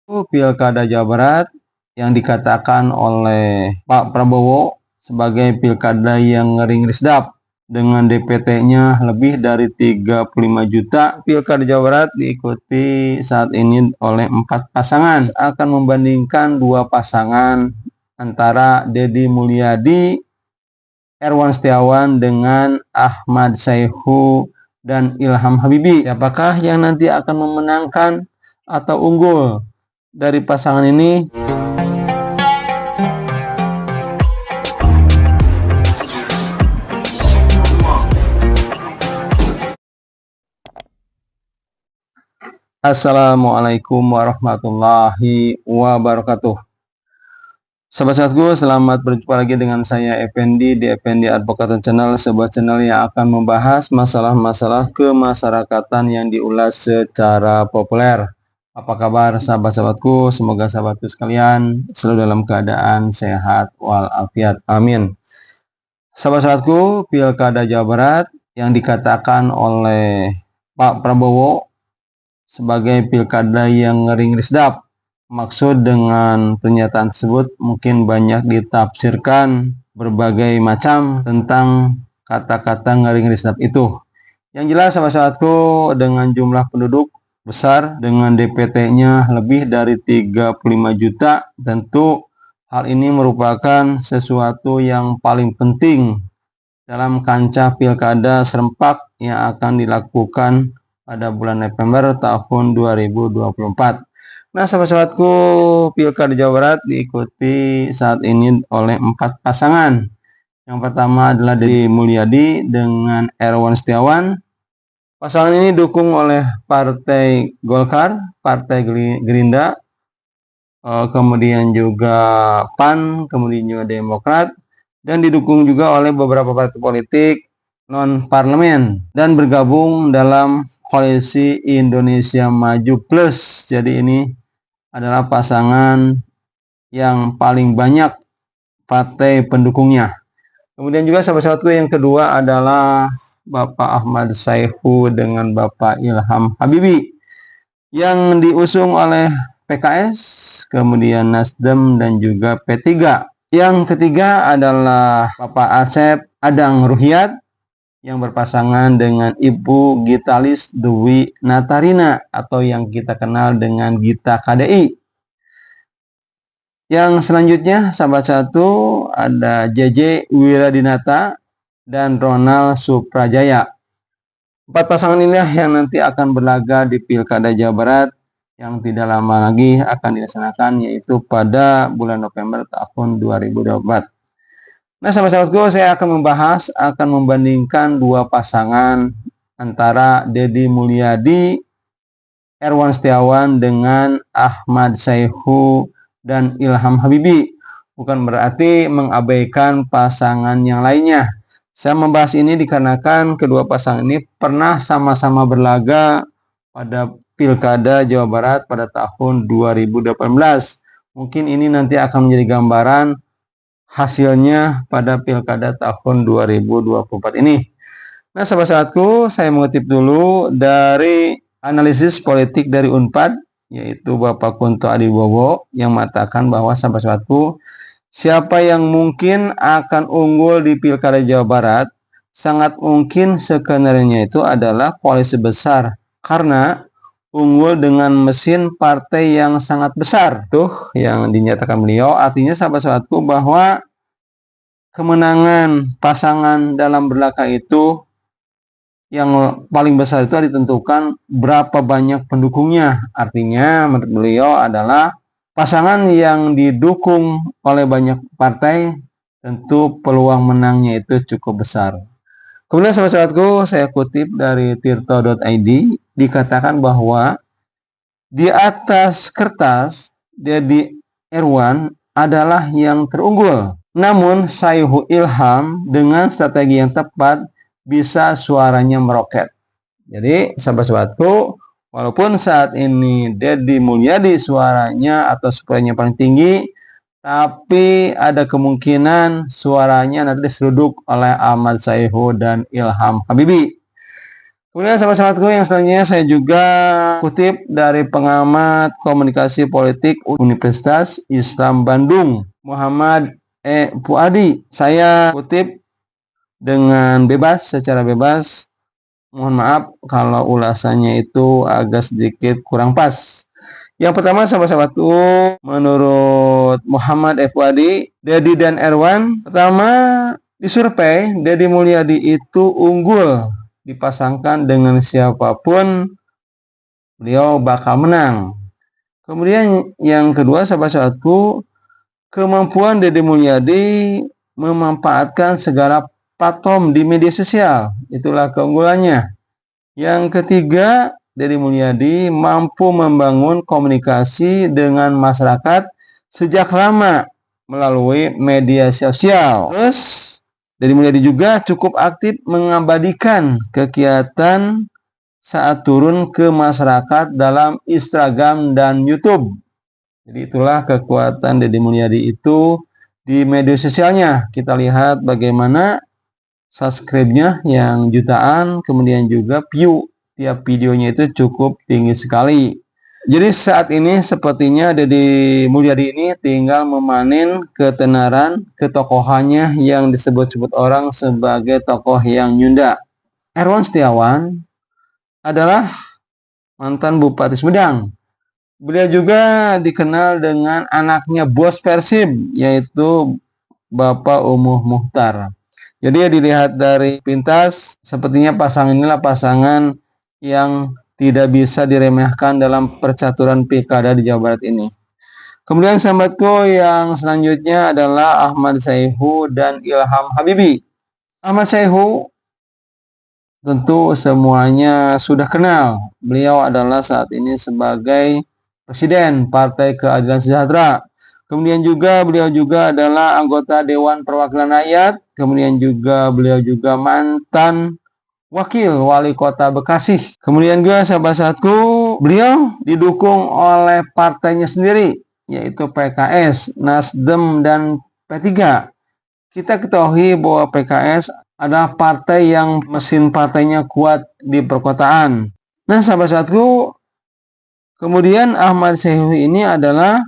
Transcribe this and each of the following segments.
Pilkada Jawa Barat yang dikatakan oleh Pak Prabowo sebagai pilkada yang ngeri-ngeri dengan DPT-nya lebih dari 35 juta. Pilkada Jawa Barat diikuti saat ini oleh 4 pasangan. Akan membandingkan 2 pasangan antara Deddy Mulyadi, Erwan Setiawan dengan Ahmad Saihu dan Ilham Habibie. Siapakah yang nanti akan memenangkan atau unggul dari pasangan ini? Assalamualaikum warahmatullahi wabarakatuh. Sahabat-sahabatku, selamat berjumpa lagi dengan saya Effendi di Effendi Advokat Channel, sebuah channel yang akan membahas masalah-masalah kemasyarakatan yang diulas secara populer. Apa kabar sahabat-sahabatku? Semoga sahabatku sekalian selalu dalam keadaan sehat walafiat. Amin. Sahabat-sahabatku, Pilkada Jawa Barat yang dikatakan oleh Pak Prabowo sebagai pilkada yang ngeri-ngeri sedap. Maksud dengan pernyataan tersebut mungkin banyak ditafsirkan berbagai macam tentang kata-kata ngeri-ngeri sedap itu. Yang jelas sahabat-sahabatku, dengan jumlah penduduk besar, dengan DPT-nya lebih dari 35 juta, tentu hal ini merupakan sesuatu yang paling penting dalam kancah pilkada serentak yang akan dilakukan pada bulan November tahun 2024. Nah, sahabat-sahabatku, Pilkada Jawa Barat diikuti saat ini oleh 4 pasangan. Yang pertama adalah Deddy Mulyadi dengan Erwan Setiawan. Pasangan ini didukung oleh Partai Golkar, Partai Gerindra, kemudian juga PAN, kemudian juga Demokrat, dan didukung juga oleh beberapa partai politik non-parlemen dan bergabung dalam koalisi Indonesia Maju Plus. Jadi ini adalah pasangan yang paling banyak partai pendukungnya. Kemudian juga sahabat-sahabatku, yang kedua adalah Bapak Ahmad Saihu dengan Bapak Ilham Habibie yang diusung oleh PKS, kemudian Nasdem dan juga P3. Yang ketiga adalah Bapak Asep Adang Ruhyat yang berpasangan dengan Ibu Gitalis Dewi Natarina atau yang kita kenal dengan Gita KDI. Yang selanjutnya sahabat satu ada JJ Wiradinata dan Ronald Suprajaya. 4 pasangan inilah yang nanti akan berlaga di Pilkada Jawa Barat yang tidak lama lagi akan dilaksanakan, yaitu pada bulan November tahun 2024. Nah, sahabat-sahabatku, saya akan membandingkan 2 pasangan antara Deddy Mulyadi, Erwan Setiawan dengan Ahmad Saihu dan Ilham Habibie. Bukan berarti mengabaikan pasangan yang lainnya. Saya membahas ini dikarenakan kedua pasangan ini pernah sama-sama berlaga pada Pilkada Jawa Barat pada tahun 2018. Mungkin ini nanti akan menjadi gambaran hasilnya pada Pilkada tahun 2024 ini. Nah, sahabat-sahabatku, saya mengutip dulu dari analisis politik dari Unpad, yaitu Bapak Kunto Adibowo, yang mengatakan bahwa sahabat-sahabatku, siapa yang mungkin akan unggul di Pilkada Jawa Barat, sangat mungkin skenario itu adalah koalisi besar, karena unggul dengan mesin partai yang sangat besar. Tuh yang dinyatakan beliau, artinya sahabat-sahabatku bahwa kemenangan pasangan dalam berlaga itu yang paling besar itu ditentukan berapa banyak pendukungnya. Artinya menurut beliau adalah pasangan yang didukung oleh banyak partai, tentu peluang menangnya itu cukup besar. Kemudian sahabat-sahabatku, saya kutip dari tirto.id, dikatakan bahwa di atas kertas Deddy Erwan adalah yang terunggul. Namun Saihu Ilham dengan strategi yang tepat bisa suaranya meroket. Jadi sahabat-sahabatku, walaupun saat ini Deddy Mulyadi suaranya atau suaranya paling tinggi, tapi ada kemungkinan suaranya nanti diseruduk oleh Ahmad Saihu dan Ilham Habibie. Kemudian sahabat-sahabatku yang selanjutnya saya juga kutip dari pengamat komunikasi politik Universitas Islam Bandung, Muhammad Fuadi. Saya kutip dengan bebas, secara bebas. Mohon maaf kalau ulasannya itu agak sedikit kurang pas. Yang pertama sahabat-sahabatku, menurut Muhammad Fuadi, Dedi dan Erwan, pertama disurvei Deddy Mulyadi itu unggul, dipasangkan dengan siapapun beliau bakal menang. Kemudian yang kedua sahabat-sahabatku, kemampuan Deddy Mulyadi memanfaatkan segala platform di media sosial, itulah keunggulannya. Yang ketiga, Deddy Mulyadi mampu membangun komunikasi dengan masyarakat sejak lama melalui media sosial. Terus Deddy Mulyadi juga cukup aktif mengabadikan kegiatan saat turun ke masyarakat dalam Instagram dan YouTube. Jadi itulah kekuatan Deddy Mulyadi itu di media sosialnya. Kita lihat bagaimana subscribe-nya yang jutaan, kemudian juga view tiap videonya itu cukup tinggi sekali. Jadi saat ini sepertinya Deddy Mulyadi ini tinggal memanen ketenaran ketokohannya yang disebut-sebut orang sebagai tokoh yang nyunda. Erwan Setiawan adalah mantan Bupati Sumedang. Beliau juga dikenal dengan anaknya bos Persib, yaitu Bapak Umuh Muhtar. Jadi dilihat dari pintas, sepertinya pasangan inilah pasangan yang tidak bisa diremehkan dalam percaturan pilkada di Jawa Barat ini. Kemudian sahabatku yang selanjutnya adalah Ahmad Sayhu dan Ilham Habibie. Ahmad Sayhu tentu semuanya sudah kenal. Beliau adalah saat ini sebagai Presiden Partai Keadilan Sejahtera. Kemudian juga beliau juga adalah anggota Dewan Perwakilan Rakyat. Kemudian juga beliau juga mantan Wakil Wali Kota Bekasi. Kemudian juga sahabat-sahabatku, beliau didukung oleh partainya sendiri, yaitu PKS, Nasdem, dan P3. Kita ketahui bahwa PKS adalah partai yang mesin partainya kuat di perkotaan. Nah sahabat-sahabatku, kemudian Ahmad Sayhu ini adalah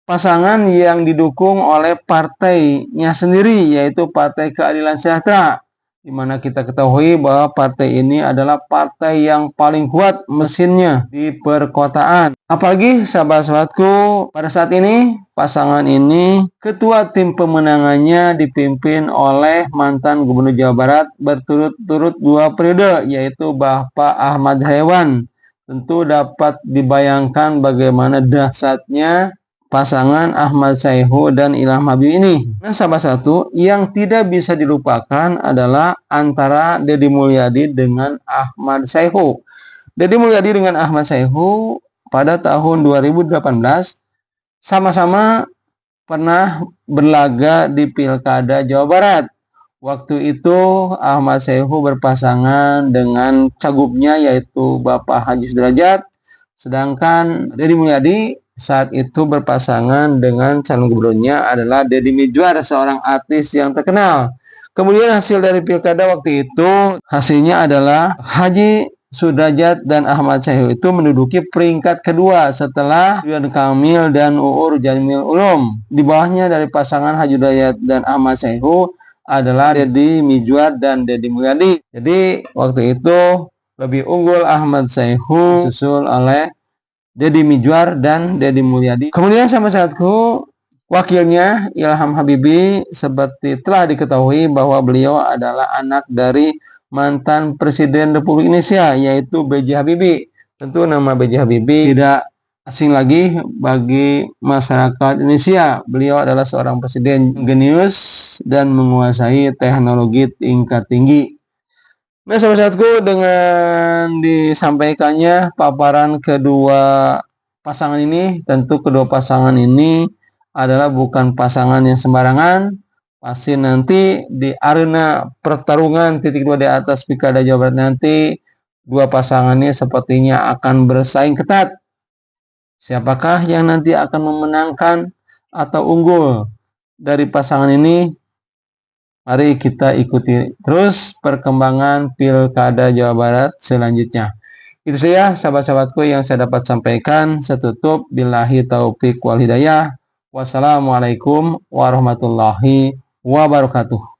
pasangan yang didukung oleh partainya sendiri, yaitu Partai Keadilan Sejahtera, di mana kita ketahui bahwa partai ini adalah partai yang paling kuat mesinnya di perkotaan. Apalagi sahabat-sahabatku, pada saat ini pasangan ini ketua tim pemenangannya dipimpin oleh mantan Gubernur Jawa Barat berturut-turut 2 periode, yaitu Bapak Ahmad Heriawan. Tentu dapat dibayangkan bagaimana dahsyatnya pasangan Ahmad Sayhu dan Ilham Habibie ini. Nah, salah satu yang tidak bisa dilupakan adalah antara Deddy Mulyadi dengan Ahmad Sayhu. Deddy Mulyadi dengan Ahmad Sayhu pada tahun 2018 sama-sama pernah berlaga di Pilkada Jawa Barat. Waktu itu Ahmad Sayhu berpasangan dengan cagupnya yaitu Bapak Haji Sudrajat, sedangkan Deddy Mulyadi saat itu berpasangan dengan calon gubernurnya adalah Deddy Mizwar, seorang artis yang terkenal. Kemudian hasil dari pilkada waktu itu hasilnya adalah Haji Sudrajat dan Ahmad Sayhu itu menduduki peringkat kedua setelah Ridwan Kamil dan Uur Jamil Ulum. Di bawahnya dari pasangan Haji Sudrajat dan Ahmad Sayhu adalah Deddy Mizwar dan Deddy Mulyadi. Jadi waktu itu lebih unggul Ahmad Sayhu disusul oleh Deddy Mizwar dan Deddy Mulyadi. Kemudian sahabat-sahabatku, wakilnya Ilham Habibie seperti telah diketahui bahwa beliau adalah anak dari mantan Presiden Republik Indonesia yaitu B.J. Habibie. Tentu nama B.J. Habibie tidak asing lagi bagi masyarakat Indonesia. Beliau adalah seorang presiden genius dan menguasai teknologi tingkat tinggi. Nah sahabat-sahabatku, dengan disampaikannya paparan kedua pasangan ini, tentu kedua pasangan ini adalah bukan pasangan yang sembarangan. Pasti nanti di arena pertarungan titik 2 di atas Pilkada Jawa Barat nanti dua pasangan ini sepertinya akan bersaing ketat. Siapakah yang nanti akan memenangkan atau unggul dari pasangan ini? Mari kita ikuti terus perkembangan Pilkada Jawa Barat selanjutnya. Itu saja sahabat-sahabatku yang saya dapat sampaikan. Saya tutup. Billahi taufik wal hidayah. Wassalamualaikum warahmatullahi wabarakatuh.